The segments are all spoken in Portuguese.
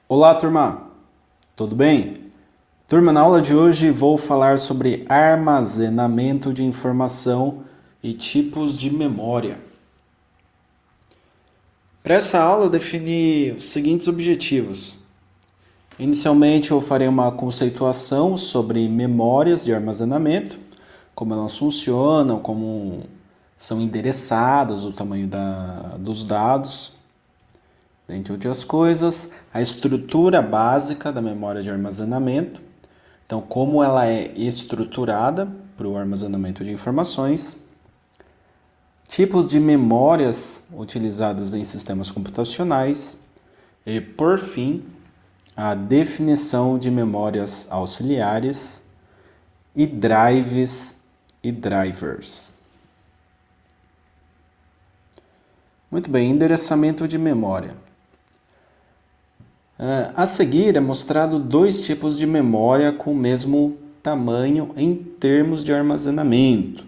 Olá, turma! Tudo bem? Turma, na aula de hoje vou falar sobre armazenamento de informação e tipos de memória. Para essa aula eu defini os seguintes objetivos. Inicialmente eu farei uma conceituação sobre memórias de armazenamento, como elas funcionam, como são endereçadas, o tamanho dos dados, dentre outras coisas, a estrutura básica da memória de armazenamento, então como ela é estruturada para o armazenamento de informações, tipos de memórias utilizadas em sistemas computacionais e, por fim, a definição de memórias auxiliares e drives e drivers. Muito bem, endereçamento de memória. A seguir é mostrado dois tipos de memória com o mesmo tamanho em termos de armazenamento.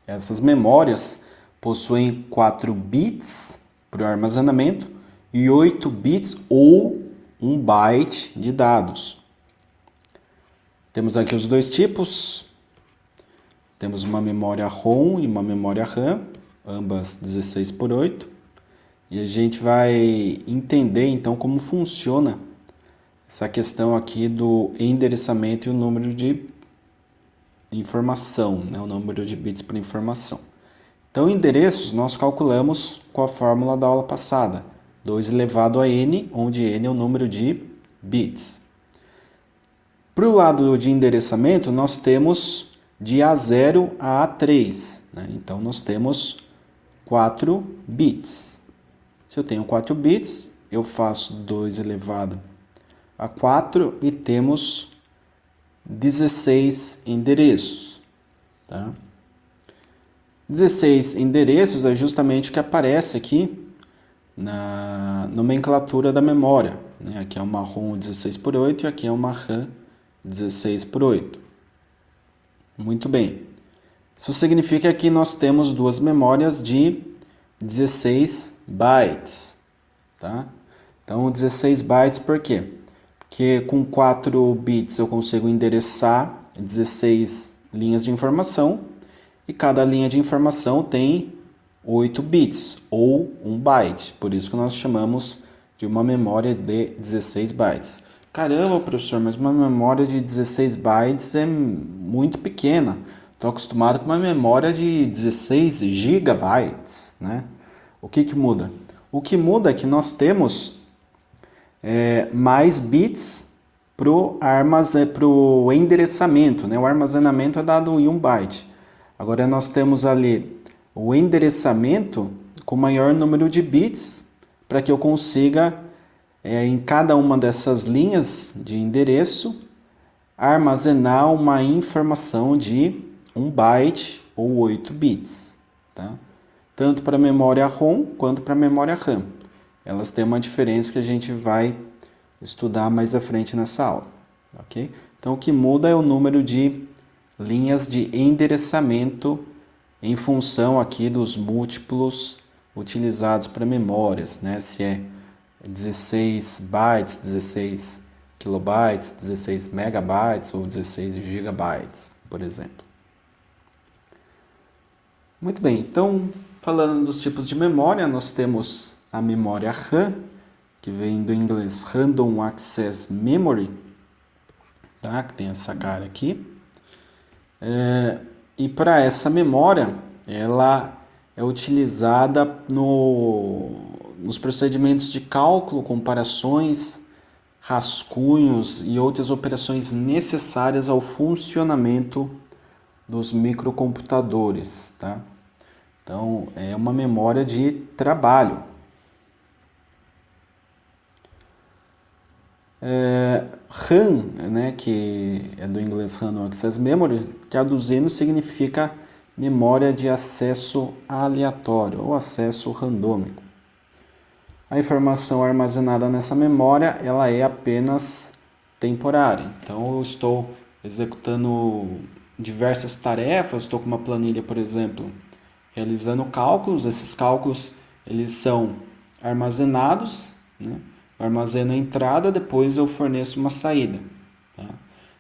Essas memórias possuem 4 bits para o armazenamento e 8 bits ou 1 byte de dados. Temos aqui os dois tipos. Temos uma memória ROM e uma memória RAM, ambas 16 por 8. E a gente vai entender então como funciona essa questão aqui do endereçamento e o número de informação, né? O número de bits por informação. Então, endereços nós calculamos com a fórmula da aula passada, 2 elevado a n, onde n é o número de bits. Para o lado de endereçamento, nós temos de A0 a A3, né? Então, nós temos 4 bits. Se eu tenho 4 bits, eu faço 2 elevado a 4 e temos 16 endereços. Tá? 16 endereços é justamente o que aparece aqui na nomenclatura da memória. Né? Aqui é uma ROM 16 por 8 e aqui é uma RAM 16 por 8. Muito bem. Isso significa que nós temos duas memórias de 16 bytes, tá? Então, 16 bytes por quê? Porque com 4 bits eu consigo endereçar 16 linhas de informação e cada linha de informação tem 8 bits ou 1 byte. Por isso que nós chamamos de uma memória de 16 bytes. Caramba, professor, mas uma memória de 16 bytes é muito pequena. Estou acostumado com uma memória de 16 gigabytes, né? O que muda? O que muda é que nós temos mais bits para o endereçamento, né? O armazenamento é dado em 1 byte. Agora nós temos ali o endereçamento com maior número de bits para que eu consiga, em cada uma dessas linhas de endereço, armazenar uma informação de 1 byte ou 8 bits, tá? Tanto para a memória ROM quanto para a memória RAM. Elas têm uma diferença que a gente vai estudar mais à frente nessa aula, ok? Então, o que muda é o número de linhas de endereçamento em função aqui dos múltiplos utilizados para memórias, né? Se é 16 bytes, 16 kilobytes, 16 megabytes ou 16 gigabytes, por exemplo. Muito bem, então, falando dos tipos de memória, nós temos a memória RAM, que vem do inglês Random Access Memory, tá? Que tem essa cara aqui. E para essa memória, ela é utilizada nos procedimentos de cálculo, comparações, rascunhos e outras operações necessárias ao funcionamento dos microcomputadores, tá? Então, é uma memória de trabalho. RAM, né, que é do inglês Random Access Memory, traduzindo significa memória de acesso aleatório ou acesso randômico. A informação armazenada nessa memória, ela é apenas temporária. Então, eu estou executando diversas tarefas, estou com uma planilha, por exemplo, realizando cálculos. Esses cálculos, eles são armazenados, né, eu armazeno a entrada, depois eu forneço uma saída. Tá?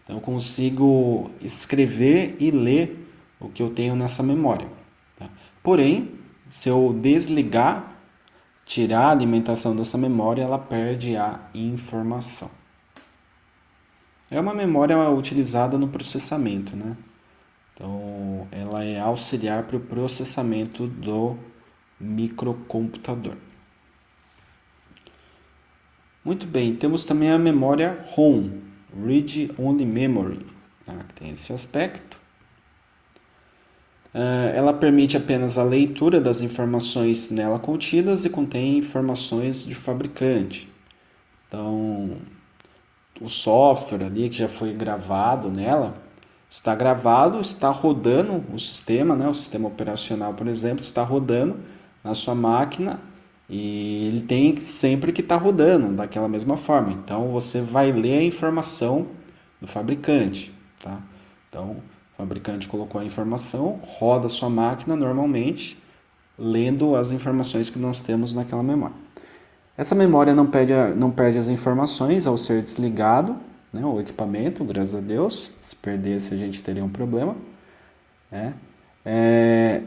Então eu consigo escrever e ler o que eu tenho nessa memória. Tá? Porém, se eu desligar, tirar a alimentação dessa memória, ela perde a informação. É uma memória utilizada no processamento, né? Então, ela é auxiliar para o processamento do microcomputador. Muito bem, temos também a memória ROM, Read Only Memory, tá? Que tem esse aspecto. Ela permite apenas a leitura das informações nela contidas e contém informações de fabricante. Então, o software ali que já foi gravado nela, está gravado, está rodando o sistema, né? O sistema operacional, por exemplo, está rodando na sua máquina e ele tem sempre que estar rodando daquela mesma forma. Então, você vai ler a informação do fabricante, tá? Então, o fabricante colocou a informação, roda a sua máquina normalmente, lendo as informações que nós temos naquela memória. Essa memória não perde as informações ao ser desligado, né, o equipamento, graças a Deus. Se perdesse, a gente teria um problema. Né?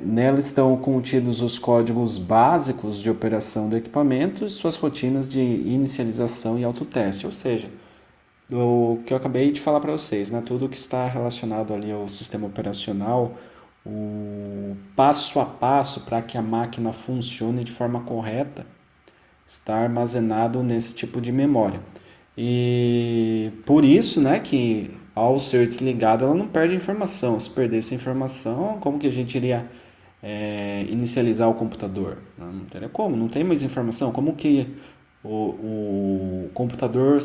Nela estão contidos os códigos básicos de operação do equipamento e suas rotinas de inicialização e autoteste. Ou seja, o que eu acabei de falar para vocês, né? Tudo que está relacionado ali ao sistema operacional, o passo a passo para que a máquina funcione de forma correta, está armazenado nesse tipo de memória. E por isso, né, que ao ser desligada ela não perde informação. Se perdesse a informação, como que a gente iria inicializar o computador? Não teria como, não tem mais informação. Como que o computador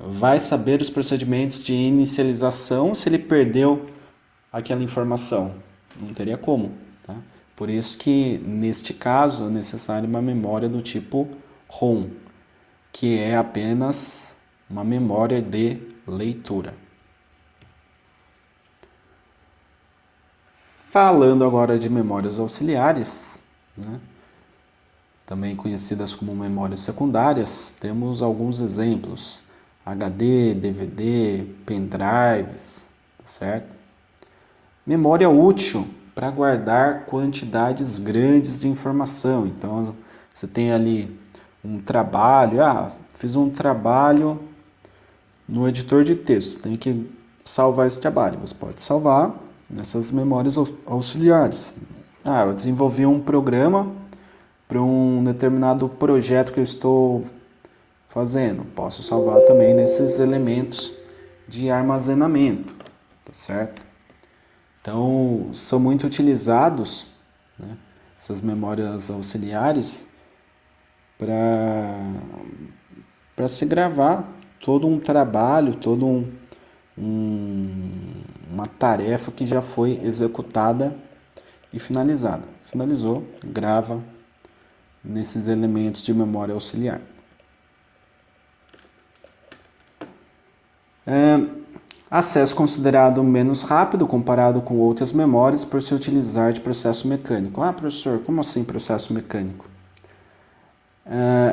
vai saber os procedimentos de inicialização se ele perdeu aquela informação? Não teria como, tá? Por isso que, neste caso, é necessário uma memória do tipo ROM, que é apenas uma memória de leitura. Falando agora de memórias auxiliares, né, também conhecidas como memórias secundárias, temos alguns exemplos: HD, DVD, pendrives, certo? Memória útil para guardar quantidades grandes de informação. Então, você tem ali um trabalho, fiz um trabalho no editor de texto, tem que salvar esse trabalho. Você pode salvar nessas memórias auxiliares. Eu desenvolvi um programa para um determinado projeto que eu estou fazendo. Posso salvar também nesses elementos de armazenamento, tá certo? Então, são muito utilizados, né, essas memórias auxiliares para se gravar todo um trabalho, uma tarefa que já foi executada e finalizada. Finalizou, grava nesses elementos de memória auxiliar. Acesso considerado menos rápido comparado com outras memórias por se utilizar de processo mecânico. Professor, como assim processo mecânico?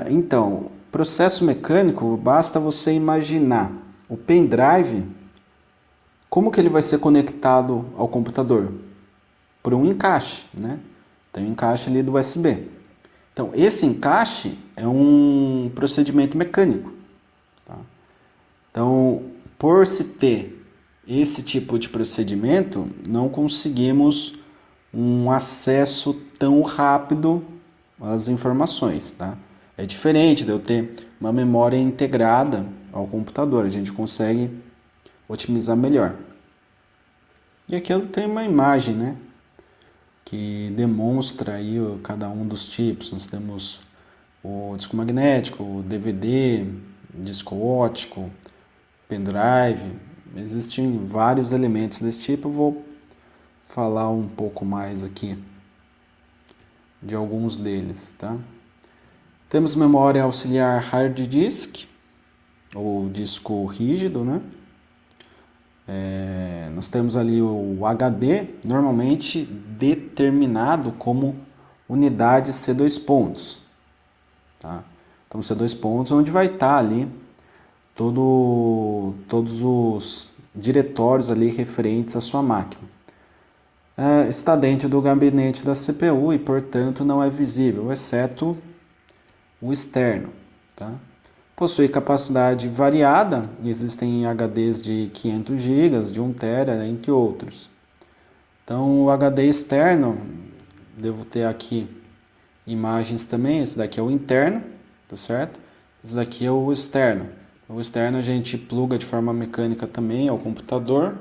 Então, processo mecânico, basta você imaginar o pendrive, como que ele vai ser conectado ao computador? Por um encaixe, né? Tem um encaixe ali do USB. Então, esse encaixe é um procedimento mecânico. Tá? Então, por se ter esse tipo de procedimento, não conseguimos um acesso tão rápido às informações, tá? É diferente de eu ter uma memória integrada ao computador, a gente consegue otimizar melhor. E aqui eu tenho uma imagem, né, que demonstra aí cada um dos tipos. Nós temos o disco magnético, o DVD, disco óptico, pendrive. Existem vários elementos desse tipo. Eu vou falar um pouco mais aqui de alguns deles, tá? Temos memória auxiliar hard disk, ou disco rígido, né? Nós temos ali o HD, normalmente determinado como unidade C2 pontos. Tá? Então, C2 pontos, onde vai estar ali todos os diretórios ali referentes à sua máquina. Está dentro do gabinete da CPU e, portanto, não é visível, exceto o externo. Tá? Possui capacidade variada, existem HDs de 500 GB, de 1 TB, entre outros. Então, o HD externo, devo ter aqui imagens também, esse daqui é o interno, tá certo? Esse daqui é o externo. O externo a gente pluga de forma mecânica também ao computador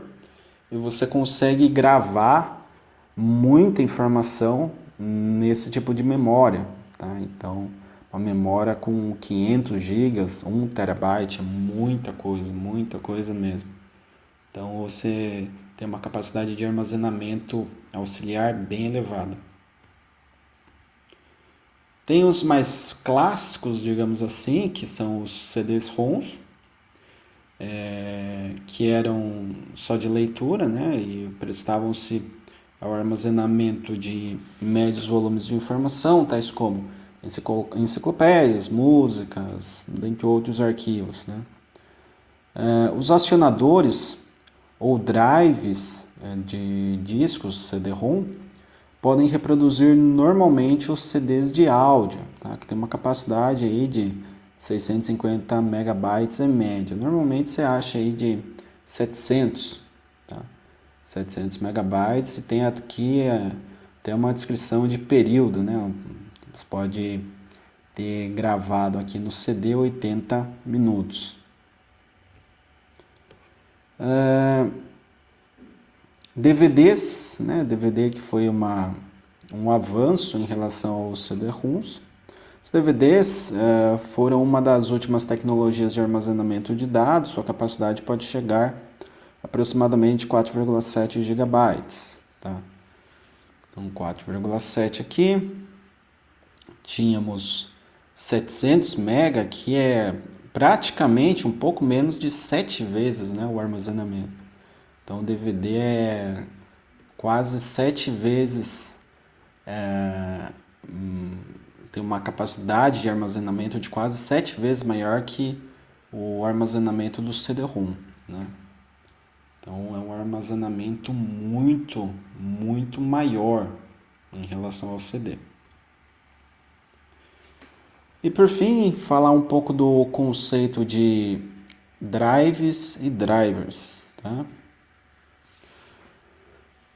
e você consegue gravar muita informação nesse tipo de memória, tá? Então, uma memória com 500 GB, 1 TB, é muita coisa mesmo. Então, você tem uma capacidade de armazenamento auxiliar bem elevada. Tem os mais clássicos, digamos assim, que são os CDs-ROMs, que eram só de leitura, né, e prestavam-se ao armazenamento de médios volumes de informação, tais como enciclopédias, músicas, dentre outros arquivos, né. Os acionadores ou drives de discos CD-ROM podem reproduzir normalmente os CDs de áudio, tá? Que tem uma capacidade aí de 650 megabytes em média. Normalmente você acha aí de 700, tá? 700 megabytes e tem aqui até uma descrição de período, né? Você pode ter gravado aqui no CD 80 minutos. DVDs, né? DVD que foi um avanço em relação aos CD-ROMs. Os DVDs foram uma das últimas tecnologias de armazenamento de dados. Sua capacidade pode chegar a aproximadamente 4,7 GB. Tá? Então, 4,7 aqui. Tínhamos 700 MB, que é praticamente um pouco menos de 7 vezes, né, o armazenamento. Então, o DVD é quase 7 vezes, tem uma capacidade de armazenamento de quase 7 vezes maior que o armazenamento do CD-ROM, né? Então, é um armazenamento muito maior em relação ao CD. E, por fim, falar um pouco do conceito de drives e drivers, tá?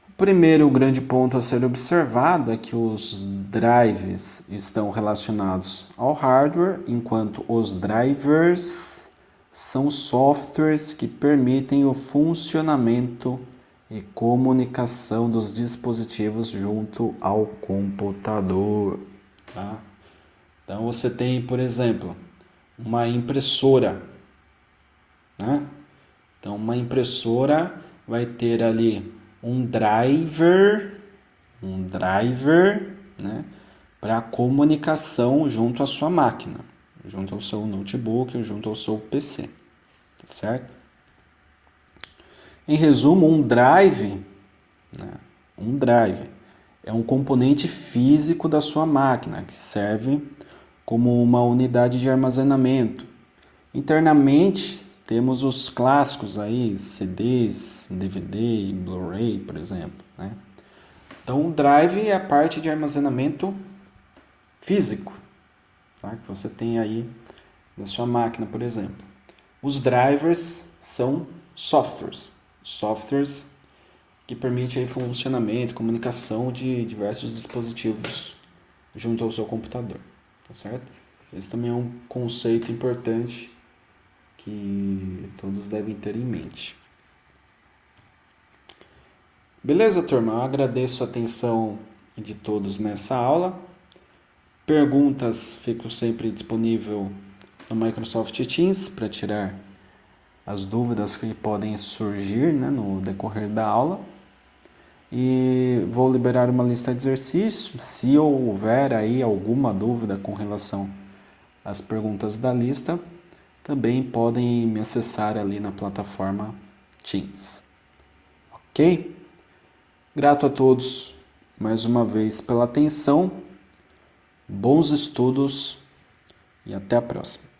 O primeiro grande ponto a ser observado é que os drives estão relacionados ao hardware, enquanto os drivers são softwares que permitem o funcionamento e comunicação dos dispositivos junto ao computador. Tá? Então você tem, por exemplo, uma impressora, né? Então uma impressora vai ter ali um driver, né, para comunicação junto à sua máquina, junto ao seu notebook, junto ao seu PC, tá certo? Em resumo, um drive é um componente físico da sua máquina que serve como uma unidade de armazenamento. Internamente, temos os clássicos aí, CDs, DVD e Blu-ray, por exemplo, né? Então, o drive é a parte de armazenamento físico, tá? Que você tem aí na sua máquina, por exemplo. Os drivers são softwares que permitem aí funcionamento, comunicação de diversos dispositivos junto ao seu computador, tá certo? Esse também é um conceito importante que todos devem ter em mente. Beleza, turma? Eu agradeço a atenção de todos nessa aula. Perguntas, fico sempre disponível no Microsoft Teams para tirar as dúvidas que podem surgir, né, no decorrer da aula. E vou liberar uma lista de exercícios. Se houver aí alguma dúvida com relação às perguntas da lista, também podem me acessar ali na plataforma Teams. Ok? Grato a todos mais uma vez pela atenção, bons estudos e até a próxima.